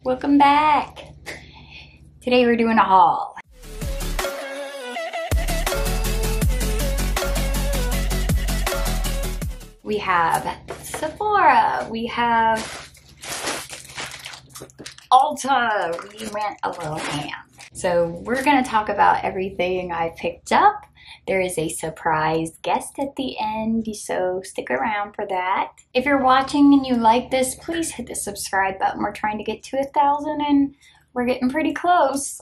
Welcome back. Today we're doing a haul. We have Sephora, we have Ulta, we went a little ham. So we're gonna talk about everything I picked up. There is a surprise guest at the end, so stick around for that. If you're watching and you like this, please hit the subscribe button. We're trying to get to 1,000 and we're getting pretty close.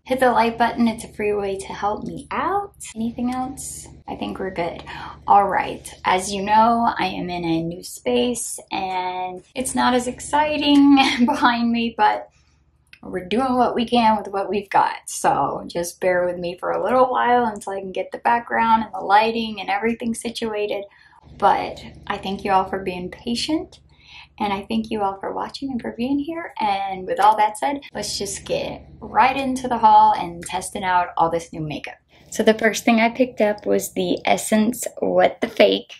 Hit the like button, it's a free way to help me out. Anything else? I think we're good. All right, as you know, I am in a new space and it's not as exciting behind me, but we're doing what we can with what we've got. So just bear with me for a little while until I can get the background and the lighting and everything situated. But I thank you all for being patient. And I thank you all for watching and for being here. And with all that said, let's just get right into the haul and testing out all this new makeup. So the first thing I picked up was the Essence What the Fake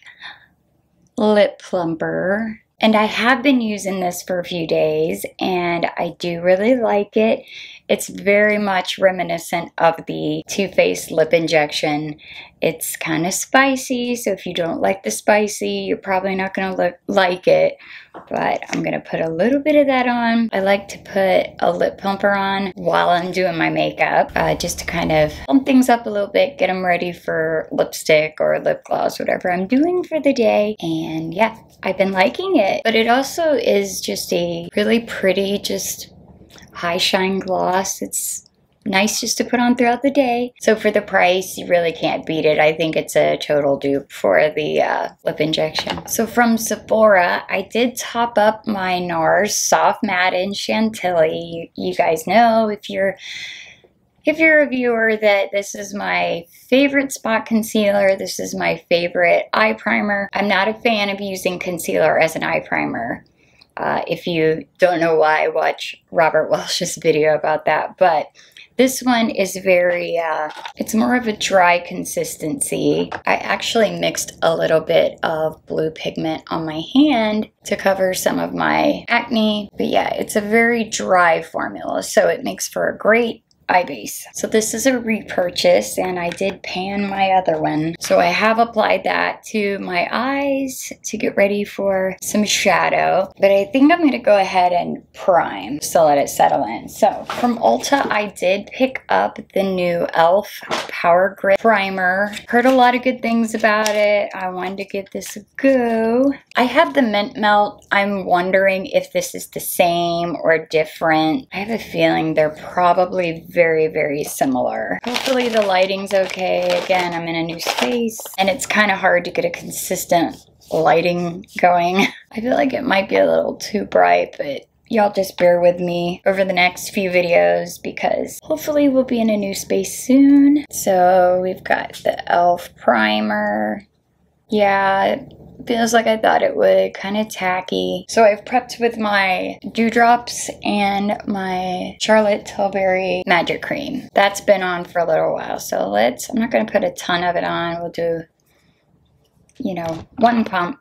Lip Plumper. And I have been using this for a few days and I do really like it. It's very much reminiscent of the Too Faced lip injection. It's kind of spicy, so if you don't like the spicy, you're probably not going to like it. But I'm going to put a little bit of that on. I like to put a lip plumper on while I'm doing my makeup, just to kind of pump things up a little bit, get them ready for lipstick or lip gloss, whatever I'm doing for the day. And yeah, I've been liking it. But it also is just a really pretty, just high shine gloss. It's nice just to put on throughout the day. So for the price, you really can't beat it. I think it's a total dupe for the lip injection. So from Sephora, I did top up my NARS Soft Matte in Chantilly. You guys know, if you're a viewer, that this is my favorite spot concealer. This is my favorite eye primer. I'm not a fan of using concealer as an eye primer. If you don't know why, watch Robert Welsh's video about that. But this one is very, it's more of a dry consistency. I actually mixed a little bit of blue pigment on my hand to cover some of my acne. But yeah, it's a very dry formula, so it makes for a great eye base. So this is a repurchase and I did pan my other one. So I have applied that to my eyes to get ready for some shadow. But I think I'm going to go ahead and prime to let it settle in. So from Ulta, I did pick up the new e.l.f. Power Grip Primer. Heard a lot of good things about it. I wanted to give this a go. I have the Mint Melt. I'm wondering if this is the same or different. I have a feeling they're probably very, very similar. Hopefully the lighting's okay. Again, I'm in a new space and it's kind of hard to get a consistent lighting going. I feel like it might be a little too bright, but y'all just bear with me over the next few videos because hopefully we'll be in a new space soon. So we've got the e.l.f. primer. Yeah, feels like I thought it would, kind of tacky. So I've prepped with my dewdrops and my Charlotte Tilbury Magic Cream. That's been on for a little while, so I'm not going to put a ton of it on. We'll do, you know, one pump.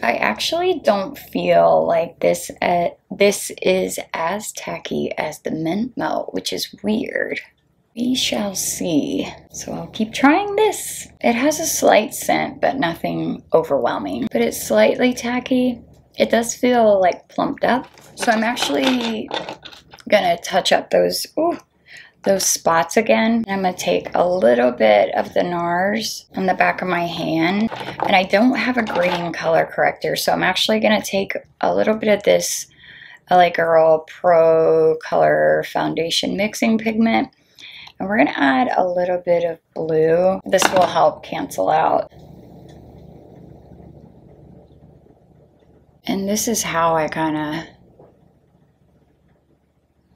I actually don't feel like this is as tacky as the Mint Melt, which is weird. We shall see. So I'll keep trying this. It has a slight scent, but nothing overwhelming. But it's slightly tacky. It does feel like plumped up. So I'm actually gonna touch up those spots again. I'm gonna take a little bit of the NARS on the back of my hand. And I don't have a green color corrector, so I'm actually gonna take a little bit of this LA Girl Pro Color Foundation Mixing Pigment. And we're gonna add a little bit of blue. This will help cancel out. And this is how I kind of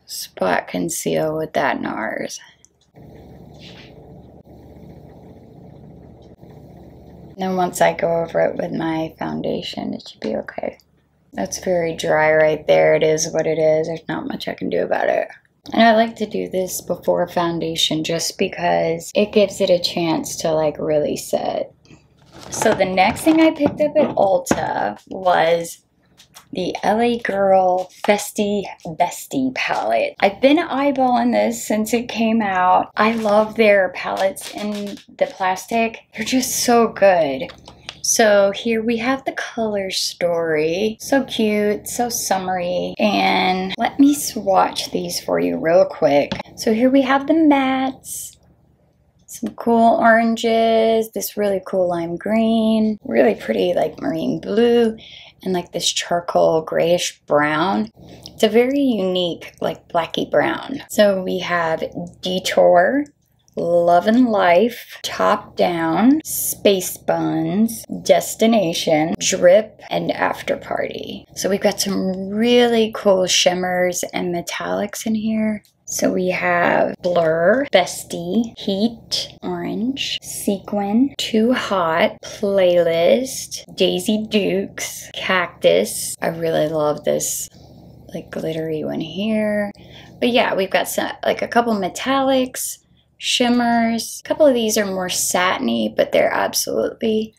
spot conceal with that NARS. And then once I go over it with my foundation, it should be okay. That's very dry right there. It is what it is. There's not much I can do about it. And I like to do this before foundation just because it gives it a chance to like really set. So the next thing I picked up at Ulta was the LA Girl Festie Bestie palette. I've been eyeballing this since it came out. I love their palettes in the plastic. They're just so good. So here we have the color story. So cute, so summery. And let me swatch these for you real quick. So here we have the mattes. Some cool oranges, this really cool lime green, really pretty like marine blue, and like this charcoal grayish brown. It's a very unique like blacky brown. So we have Detour, Love and Life, Top Down, Space Buns, Destination, Drip, and After Party. So we've got some really cool shimmers and metallics in here. So we have Blur, Bestie, Heat, Orange, Sequin, Too Hot, Playlist, Daisy Dukes, Cactus. I really love this like glittery one here. But yeah, we've got some like a couple metallics, shimmers. A couple of these are more satiny, but they're absolutely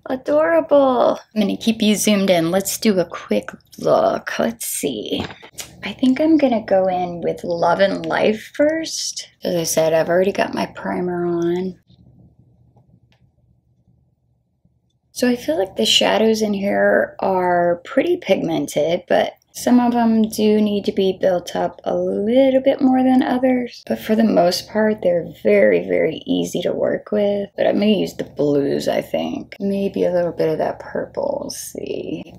adorable. I'm gonna keep you zoomed in. Let's do a quick look. Let's see. I think I'm gonna go in with Love and Life first. As I said, I've already got my primer on. So I feel like the shadows in here are pretty pigmented, but some of them do need to be built up a little bit more than others. But for the most part, they're very, very easy to work with. But I'm gonna use the blues, I think. Maybe a little bit of that purple, we'll see.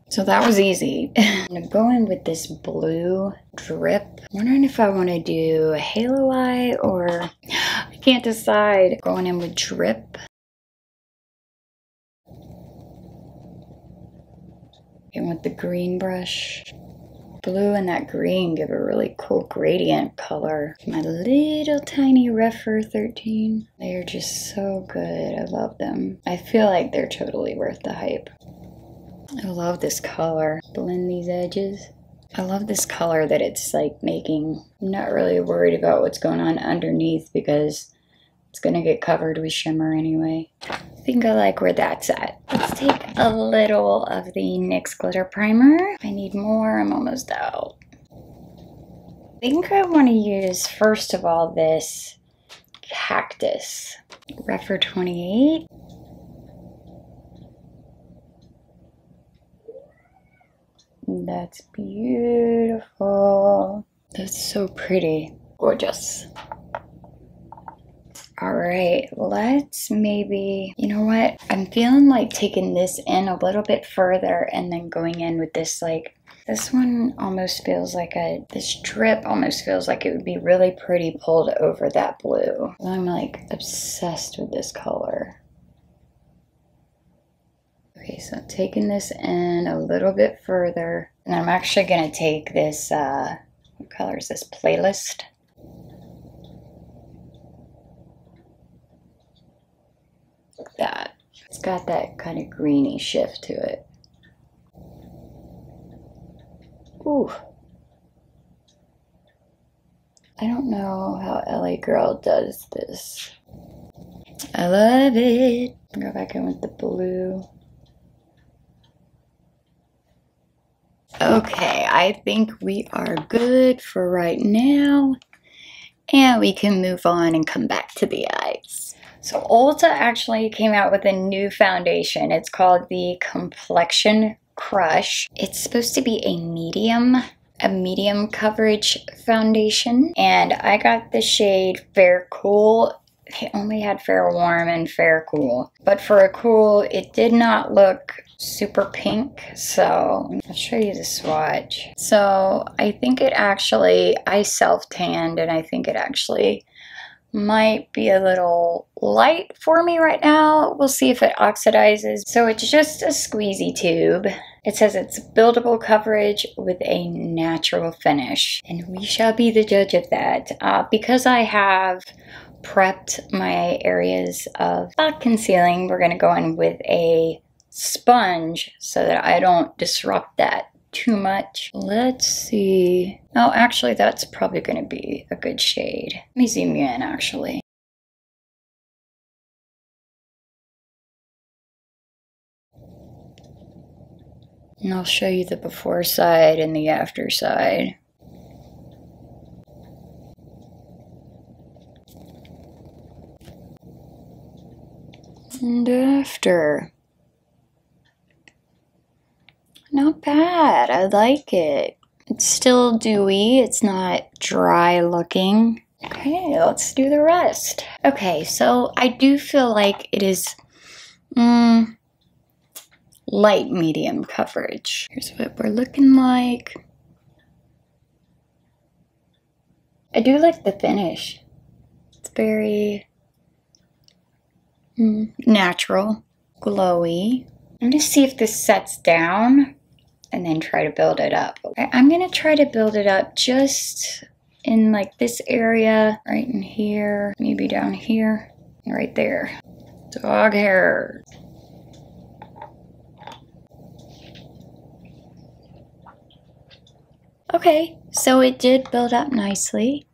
So that was easy. I'm gonna go in with this blue Drip. I'm wondering if I wanna do a halo eye or I can't decide. Going in with Drip. And with the green brush, blue and that green give a really cool gradient color. My little tiny Refer 13. They are just so good. I love them. I feel like they're totally worth the hype. I love this color. Blend these edges. I love this color that it's like making. I'm not really worried about what's going on underneath because it's gonna get covered with shimmer anyway. I think I like where that's at. Let's take a little of the NYX glitter primer. If I need more, I'm almost out. I think I want to use, first of all, this Cactus. Refer 28. That's beautiful. That's so pretty. Gorgeous. All right, let's maybe, you know what? I'm feeling like taking this in a little bit further and then going in with this, like, this one almost feels like this Drip almost feels like it would be really pretty pulled over that blue. I'm like obsessed with this color. Okay, so taking this in a little bit further. And I'm actually gonna take this, what color is this? Playlist. Like that. It's got that kind of greeny shift to it. Ooh. I don't know how LA Girl does this. I love it. Go back in with the blue. Okay, I think we are good for right now. And we can move on and come back to the eyes. So Ulta actually came out with a new foundation. It's called the Complexion Crush. It's supposed to be a medium coverage foundation. And I got the shade Fair Cool. They only had Fair Warm and Fair Cool. But for a cool, it did not look super pink. So I'll show you the swatch. So I think it actually, I self-tanned and I think it actually might be a little light for me right now. We'll see if it oxidizes. So it's just a squeezy tube. It says it's buildable coverage with a natural finish. And we shall be the judge of that. Because I have prepped my areas of spot concealing, we're gonna go in with a sponge so that I don't disrupt that too much. Let's see. Oh, actually, that's probably going to be a good shade. Let me zoom you in, actually. And I'll show you the before side and the after side. And after. Not bad. I like it. It's still dewy. It's not dry looking. Okay, let's do the rest. Okay, so I do feel like it is light medium coverage. Here's what we're looking like. I do like the finish. It's very natural, glowy. I'm gonna see if this sets down and then try to build it up. I'm gonna try to build it up just in like this area, right in here, maybe down here, right there. Dog hair. Okay, so it did build up nicely.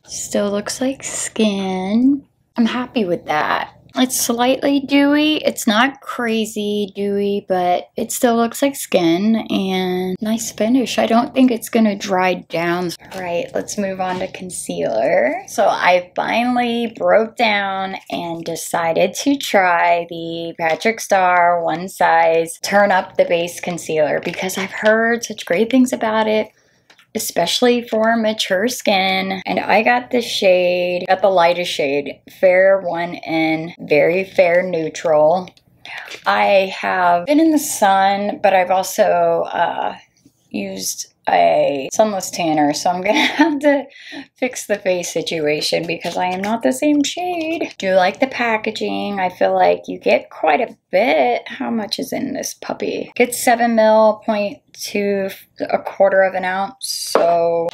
Still looks like skin. I'm happy with that. It's slightly dewy. It's not crazy dewy, but it still looks like skin and nice finish. I don't think it's gonna dry down. All right, let's move on to concealer. So I finally broke down and decided to try the Patrick Star One Size Turn Up the Base Concealer because I've heard such great things about it, especially for mature skin. And I got the shade, got the lightest shade, Fair 1N, very fair neutral. I have been in the sun, but I've also used a sunless tanner, so I'm gonna have to fix the face situation because I am not the same shade. Do like the packaging. I feel like you get quite a bit. How much is in this puppy? Get 7 ml, 0.2, a quarter of an ounce. So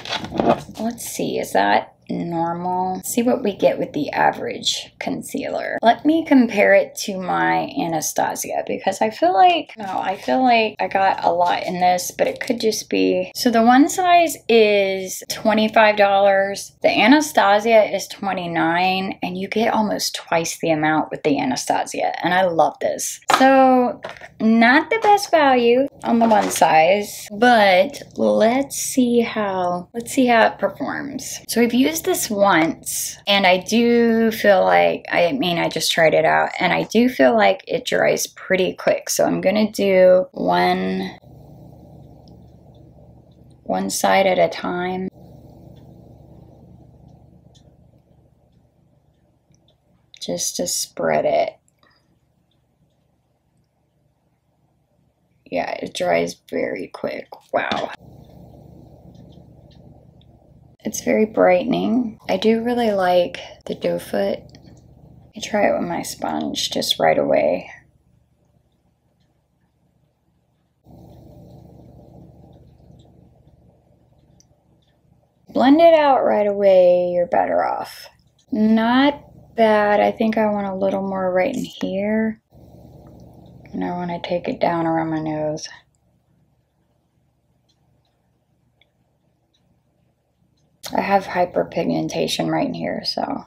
let's see, is that normal? Let's see what we get with the average concealer. Let me compare it to my Anastasia because I feel like I got a lot in this, but it could just be. So the One Size is $25. The Anastasia is $29, and you get almost twice the amount with the Anastasia, and I love this. So not the best value on the One Size, but let's see how it performs. So we've used this once, and I do feel like, I just tried it out, and I do feel like it dries pretty quick. So I'm gonna do one side at a time. Just to spread it. Yeah, it dries very quick. Wow. It's very brightening. I do really like the doe foot. I try it with my sponge just right away. Blend it out right away, you're better off. Not bad. I think I want a little more right in here. And I want to take it down around my nose. I have hyperpigmentation right in here, so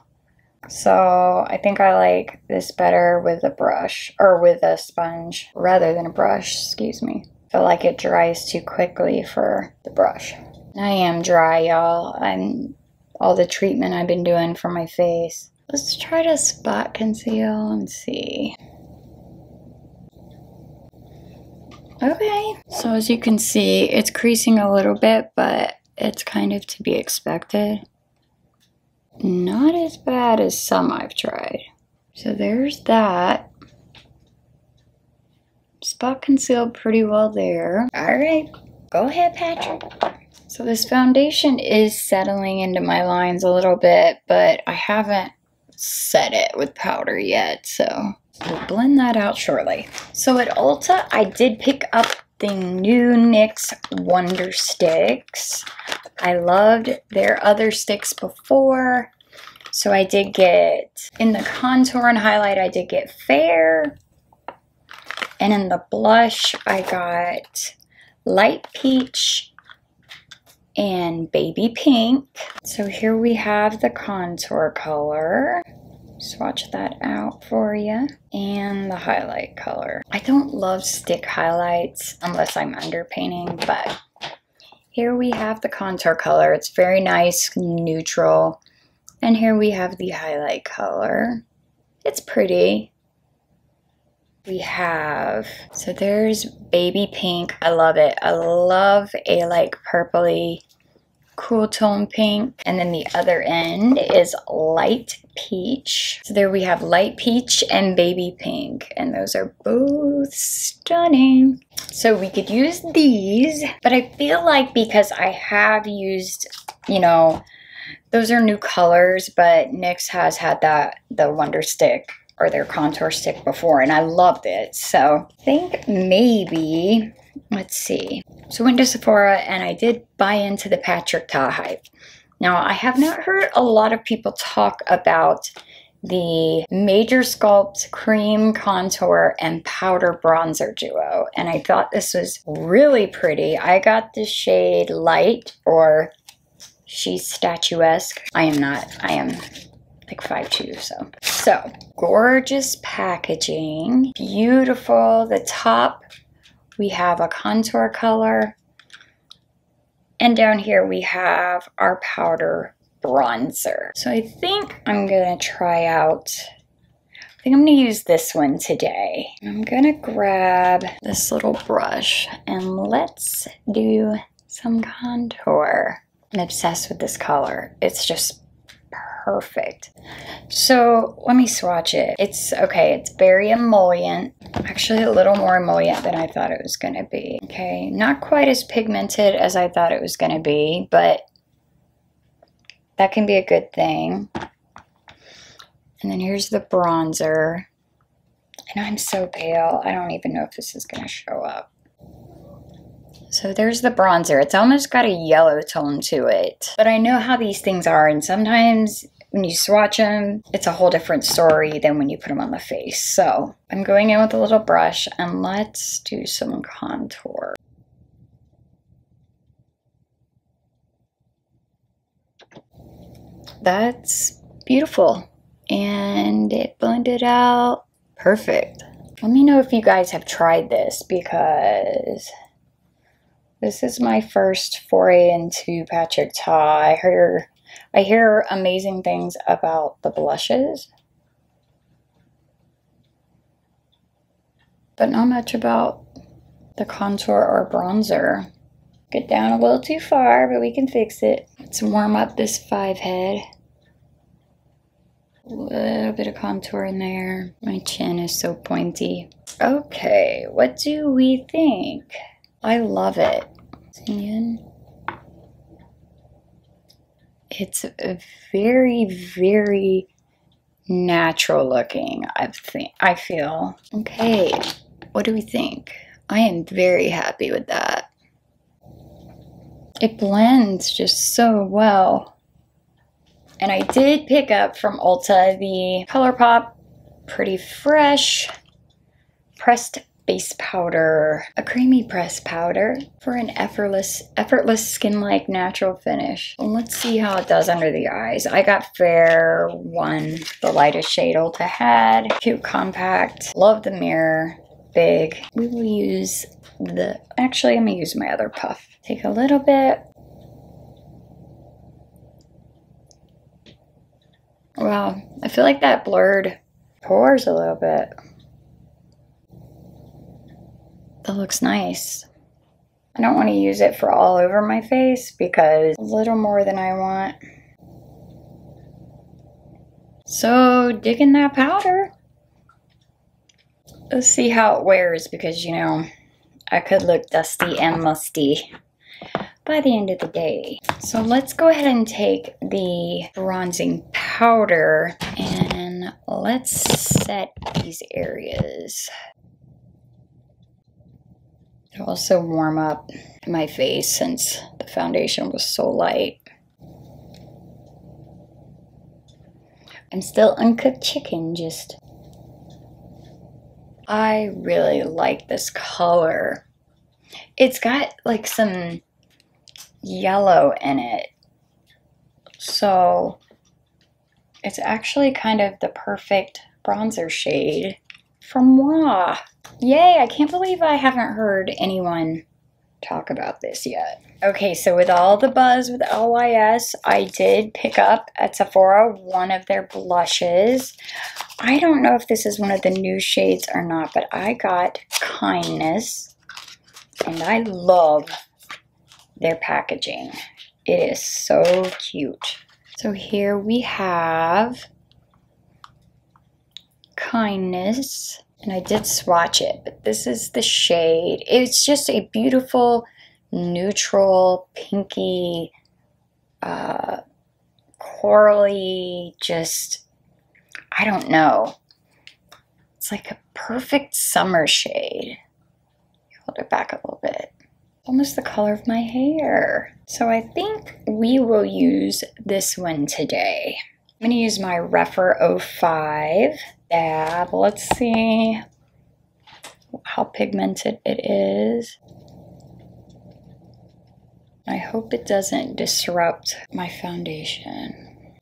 I think I like this better with a brush, or with a sponge, rather than a brush, excuse me. I feel like it dries too quickly for the brush. I am dry, y'all. All the treatment I've been doing for my face. Let's try to spot conceal and see. Okay, so as you can see, it's creasing a little bit, but it's kind of to be expected. Not as bad as some I've tried. So there's that. Spot concealed pretty well there. All right, go ahead, Patrick. So this foundation is settling into my lines a little bit, but I haven't set it with powder yet, so we'll blend that out shortly. So at Ulta, I did pick up the new NYX Wondersticks. I loved their other sticks before, so I did get, in the contour and highlight, I did get Fair, and in the blush, I got Light Peach and Baby Pink. So here we have the contour color. swatch that out for you. And the highlight color. I don't love stick highlights unless I'm underpainting, but here we have the contour color. It's very nice, neutral. And here we have the highlight color. It's pretty. We have, so there's baby pink. I love it. I love a like purpley cool tone pink. And then the other end is light peach. So there we have light peach and baby pink, and those are both stunning. So we could use these, but I feel like because I have used, you know, those are new colors, but NYX has had the Wonder Stick or their contour stick before, and I loved it. So I think maybe, let's see. So I went to Sephora and I did buy into the Patrick Ta hype. Now, I have not heard a lot of people talk about the Major Sculpt Cream Contour and Powder Bronzer Duo, and I thought this was really pretty. I got the shade Light, or she's statuesque. I am not. I am like 5'2", so gorgeous packaging, beautiful. The top, we have a contour color, and down here we have our powder bronzer. So I think I'm gonna try out, I think I'm gonna use this one today. I'm gonna grab this little brush and let's do some contour. I'm obsessed with this color. It's just perfect. So let me swatch it. It's okay. It's very emollient. Actually, a little more emollient than I thought it was going to be. Okay, not quite as pigmented as I thought it was going to be, but that can be a good thing. And then here's the bronzer. And I'm so pale. I don't even know if this is going to show up. So there's the bronzer. It's almost got a yellow tone to it. But I know how these things are, and sometimes when you swatch them, it's a whole different story than when you put them on the face. So I'm going in with a little brush, and let's do some contour. That's beautiful. And it blended out perfect. Let me know if you guys have tried this, because this is my first foray into Patrick Ta. I hear amazing things about the blushes, but not much about the contour or bronzer. Get down a little too far, but we can fix it. Let's warm up this 5 head. A little bit of contour in there. My chin is so pointy. Okay, what do we think? I love it. It's very, very natural looking, I feel. Okay, what do we think? I am very happy with that. It blends just so well. And I did pick up from Ulta the Colourpop Pretty Fresh Pressed Base Powder, a creamy pressed powder for an effortless skin-like natural finish. Well, let's see how it does under the eyes. I got Fair 1, the lightest shade Ulta had. Cute, compact. Love the mirror. Big. We will use the, actually I'm gonna use my other puff. Take a little bit. Wow, I feel like that blurred pores a little bit. That looks nice. I don't want to use it for all over my face because a little more than I want. So digging that powder. Let's see how it wears, because you know, I could look dusty and musty by the end of the day. So let's go ahead and take the bronzing powder and let's set these areas. It'll also warm up my face since the foundation was so light. I'm still uncooked chicken, just. I really like this color. It's got like some yellow in it. So It's actually kind of the perfect bronzer shade from Mauve. Yay, I can't believe I haven't heard anyone talk about this yet. Okay, so with all the buzz with LYS, I did pick up at Sephora one of their blushes. I don't know if this is one of the new shades or not, but I got Kindness, and I love their packaging. It is so cute. So here we have Kindness, and I did swatch it, but this is the shade. It's just a beautiful neutral pinky corally, just, I don't know, it's like a perfect summer shade. Hold it back a little bit. Almost the color of my hair. So I think we will use this one today. I'm gonna use my Refer 05 dab. Let's see how pigmented it is. I hope it doesn't disrupt my foundation.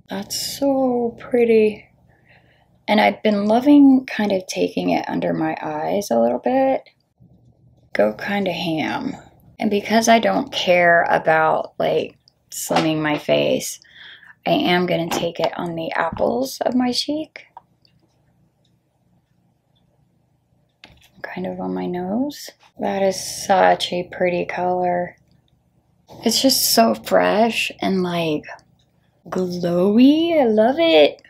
That's so pretty. And I've been loving kind of taking it under my eyes a little bit. Go kind of ham. And because I don't care about like slimming my face, I am going to take it on the apples of my cheek. Kind of on my nose. That is such a pretty color. It's just so fresh and like glowy. I love it.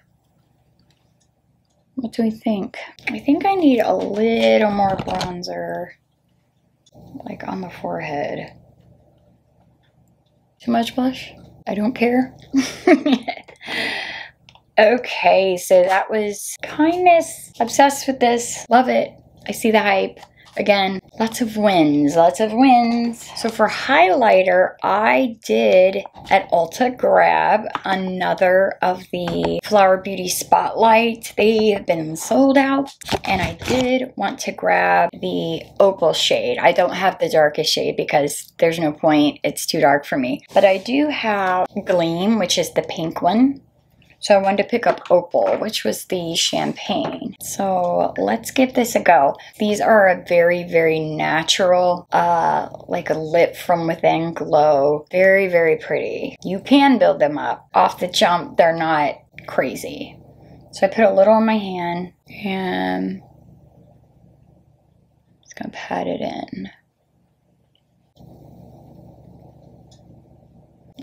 What do we think? I think I need a little more bronzer, like on the forehead. Too much blush? I don't care. Okay, so that was Kindness. Obsessed with this. Love it. I see the hype. Again, lots of wins, lots of wins. So for highlighter, I did at Ulta grab another of the Flower Beauty Spotlight. They have been sold out, and I did want to grab the Opal shade. I don't have the darkest shade because there's no point, it's too dark for me. But I do have Gleam, which is the pink one. So I wanted to pick up Opal, which was the champagne. So let's give this a go. These are a very, very natural, like a lip from within glow. Very, very pretty. You can build them up. Off the jump, they're not crazy. So I put a little on my hand and just gonna pat it in.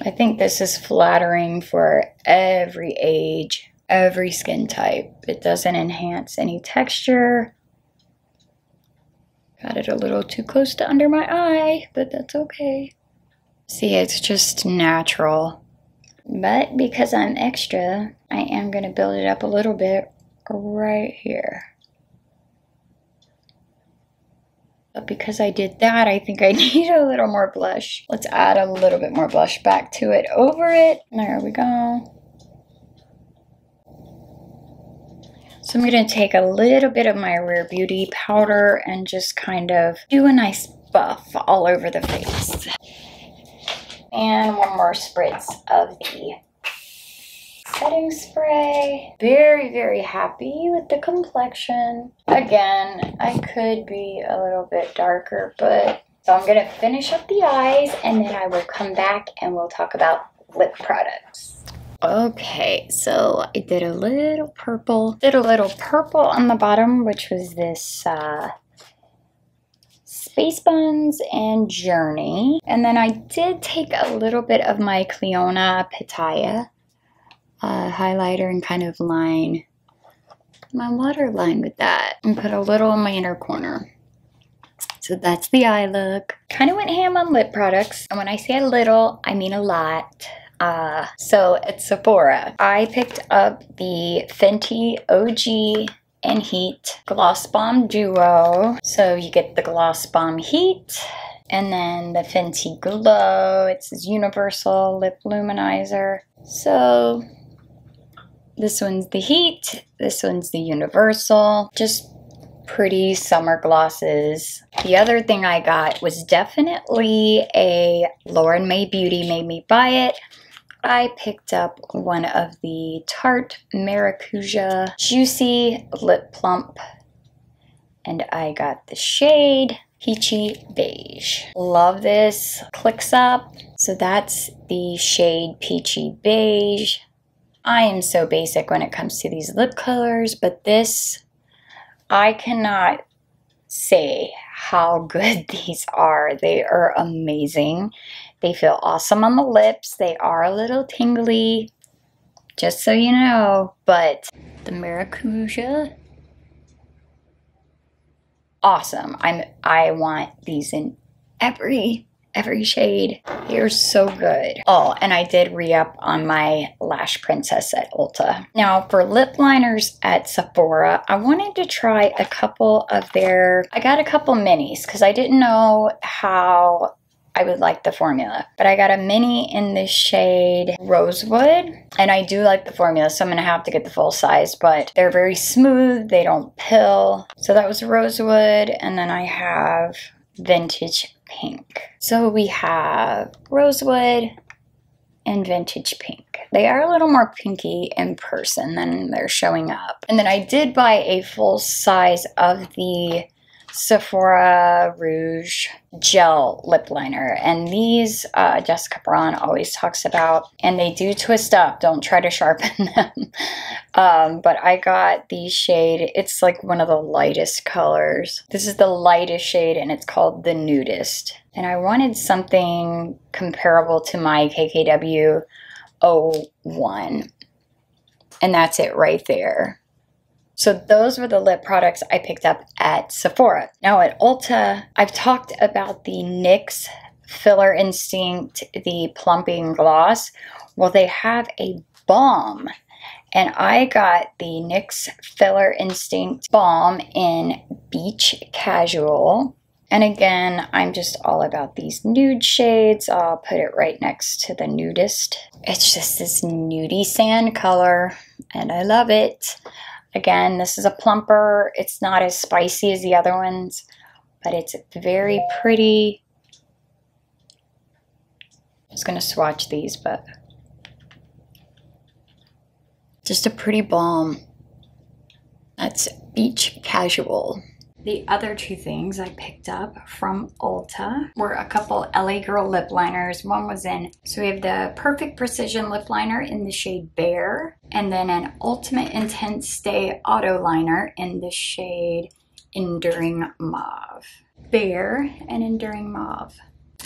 I think this is flattering for every age, every skin type. It doesn't enhance any texture. Got it a little too close to under my eye, but that's okay. See, it's just natural. But because I'm extra, I am going to build it up a little bit right here. But because I did that, I think I need a little more blush. Let's add a little bit more blush back to it, over it. There we go. So I'm going to take a little bit of my Rare Beauty powder and just kind of do a nice buff all over the face. And one more spritz of the setting spray. Very, very happy with the complexion. Again, I could be a little bit darker, but so I'm gonna finish up the eyes and then I will come back and we'll talk about lip products. Okay, so I did a little purple. Did a little purple on the bottom, which was this Space Buns and Journey. And then I did take a little bit of my Cliona Pitaya highlighter and kind of line my waterline with that and put a little in my inner corner. So that's the eye look. Kind of went ham on lip products, and when I say a little, I mean a lot. So at Sephora, I picked up the Fenty OG and Heat Gloss Bomb Duo. So you get the Gloss Bomb Heat and then the Fenty Glow. It says Universal Lip Luminizer. So this one's the Heat, this one's the Universal. Just pretty summer glosses. The other thing I got was definitely a Lauren May Beauty made me buy it. I picked up one of the Tarte Maracuja Juicy Lip Plump, and I got the shade Peachy Beige. Love this. Clicks up. So that's the shade Peachy Beige. I am so basic when it comes to these lip colors, but this, I cannot say how good these are. They are amazing. They feel awesome on the lips. They are a little tingly, just so you know, but the Maracuja, awesome. I want these in every shade. They're so good. Oh, and I did re-up on my Lash Princess at Ulta. Now for lip liners at Sephora, I wanted to try a couple of their, I got a couple minis because I didn't know how I would like the formula. But I got a mini in the shade Rosewood, and I do like the formula, so I'm gonna have to get the full size, but they're very smooth, they don't pill. So that was Rosewood, and then I have Vintage Pink. So we have Rosewood and Vintage Pink. They are a little more pinky in person than they're showing up. And then I did buy a full size of the Sephora Rouge gel lip liner, and these Jessica Braun always talks about, and they do twist up, don't try to sharpen them. But I got the shade, it's like one of the lightest colors. This is the lightest shade, and it's called the Nudest, and I wanted something comparable to my KKW 01, and that's it right there. So those were the lip products I picked up at Sephora. Now at Ulta, I've talked about the NYX Filler Instinct, the plumping gloss. Well, they have a balm, and I got the NYX Filler Instinct balm in Beach Casual. And again, I'm just all about these nude shades. I'll put it right next to the Nudest. It's just this nudie sand color, and I love it. Again, this is a plumper. It's not as spicy as the other ones, but it's very pretty. I was going to swatch these, but just a pretty balm. That's Beach Casual. The other two things I picked up from Ulta were a couple LA Girl lip liners. One was in, so we have the Perfect Precision lip liner in the shade Bare, and then an Ultimate Intense Stay Auto liner in the shade Enduring Mauve. Bare and Enduring Mauve.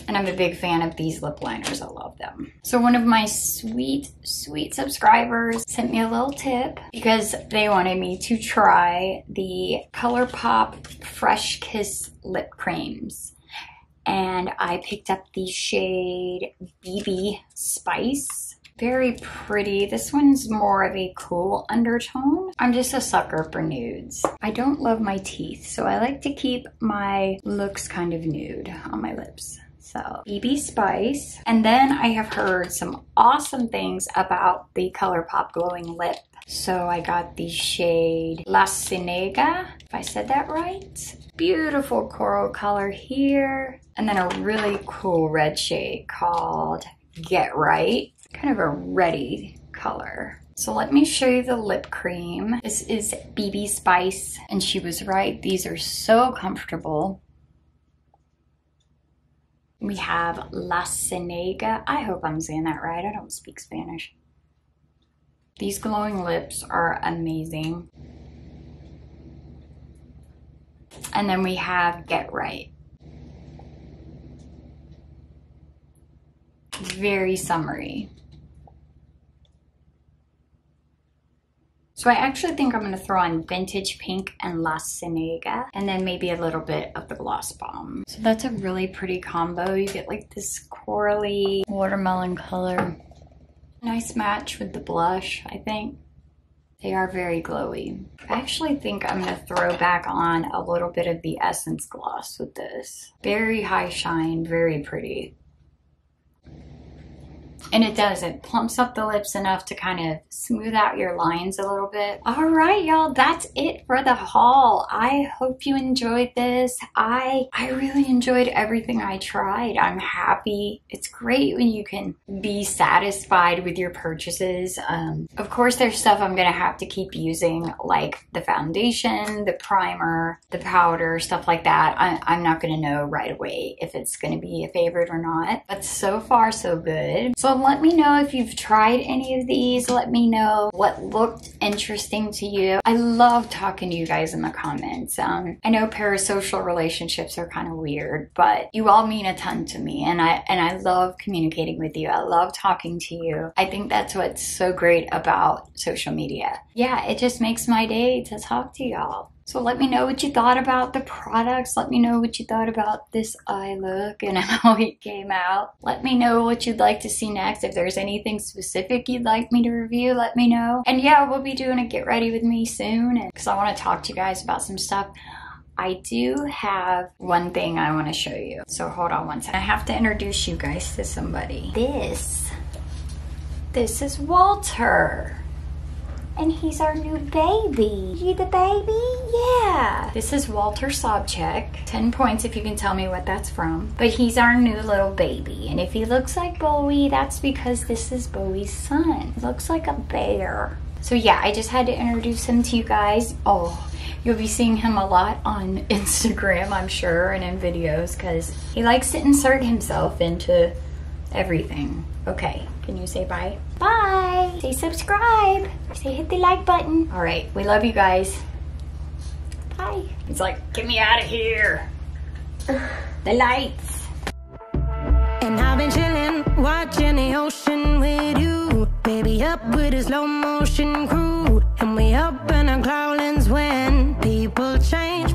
And I'm a big fan of these lip liners. I love them. So one of my sweet subscribers sent me a little tip because they wanted me to try the Colourpop Fresh Kiss lip creams. And I picked up the shade BB Spice. Very pretty. This one's more of a cool undertone. I'm just a sucker for nudes. I don't love my teeth, so I like to keep my looks kind of nude on my lips. So BB Spice. And then I have heard some awesome things about the Colourpop glowing lip. So I got the shade La Cienega, if I said that right. Beautiful coral color here. And then a really cool red shade called Get Right. Kind of a reddy color. So let me show you the lip cream. This is BB Spice, and she was right. These are so comfortable. We have La Cienega. I hope I'm saying that right. I don't speak Spanish. These glowing lips are amazing. And then we have Get Right. Very summery. So I actually think I'm going to throw on Vintage Pink and La Cienega, and then maybe a little bit of the Gloss Balm. So that's a really pretty combo. You get like this corally watermelon color. Nice match with the blush, I think. They are very glowy. I actually think I'm going to throw back on a little bit of the Essence Gloss with this. Very high shine, very pretty. And it does, it plumps up the lips enough to kind of smooth out your lines a little bit. All right, y'all, that's it for the haul. I hope you enjoyed this. I really enjoyed everything I tried. I'm happy. It's great when you can be satisfied with your purchases. Of course, there's stuff I'm gonna have to keep using, like the foundation, the primer, the powder, stuff like that. I'm not gonna know right away if it's gonna be a favorite or not, but so far so good. So let me know if you've tried any of these. Let me know what looked interesting to you. I love talking to you guys in the comments. I know parasocial relationships are kind of weird, but you all mean a ton to me, and I love communicating with you. I love talking to you. I think that's what's so great about social media. Yeah, it just makes my day to talk to y'all. So let me know what you thought about the products. Let me know what you thought about this eye look and how it came out. Let me know what you'd like to see next. If there's anything specific you'd like me to review, let me know. And yeah, we'll be doing a get ready with me soon, because I want to talk to you guys about some stuff. I do have one thing I want to show you. So hold on one second. I have to introduce you guys to somebody. This is Walter. And he's our new baby. You the baby? Yeah. This is Walter Sobchak. 10 points if you can tell me what that's from. But he's our new little baby. And if he looks like Bowie, that's because this is Bowie's son. He looks like a bear. So yeah, I just had to introduce him to you guys. Oh, you'll be seeing him a lot on Instagram, I'm sure, and in videos, because he likes to insert himself into everything. Okay, can you say bye? Bye! Say subscribe! Say hit the like button. All right, we love you guys. Bye. He's like, get me out of here. The lights. And I've been chilling, watching the ocean with you. Baby up with a slow motion crew. And we up in our clouds when people change.